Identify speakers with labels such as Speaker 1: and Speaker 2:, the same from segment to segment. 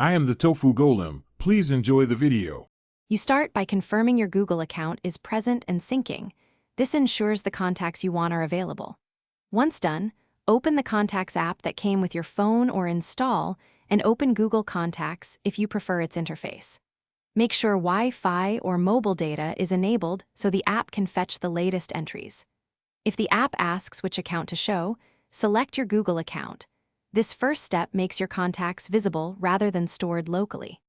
Speaker 1: I am the Tofu Golem. Please enjoy the video.
Speaker 2: You start by confirming your Google account is present and syncing. This ensures the contacts you want are available. Once done, open the Contacts app that came with your phone or install and open Google Contacts if you prefer its interface. Make sure Wi-Fi or mobile data is enabled so the app can fetch the latest entries. If the app asks which account to show, select your Google account. This first step makes your contacts visible rather than stored locally.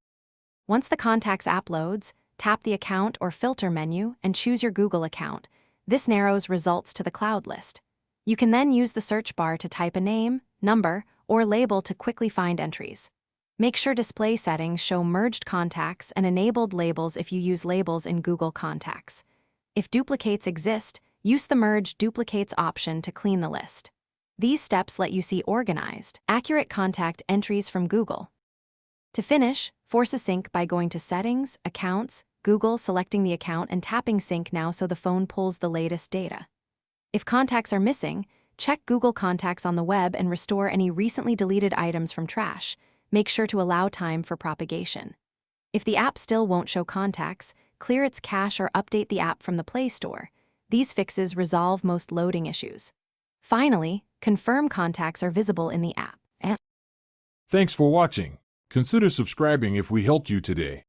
Speaker 2: Once the Contacts app loads, tap the Account or Filter menu and choose your Google account. This narrows results to the cloud list. You can then use the search bar to type a name, number, or label to quickly find entries. Make sure display settings show merged contacts and enabled labels if you use labels in Google Contacts. If duplicates exist, use the Merge Duplicates option to clean the list. These steps let you see organized, accurate contact entries from Google. To finish, force a sync by going to Settings, Accounts, Google, selecting the account and tapping Sync now so the phone pulls the latest data. If contacts are missing, check Google Contacts on the web and restore any recently deleted items from trash. Make sure to allow time for propagation. If the app still won't show contacts, clear its cache or update the app from the Play Store. These fixes resolve most loading issues. Finally, confirm contacts are visible in the app.
Speaker 1: Thanks for watching. Consider subscribing if we helped you today.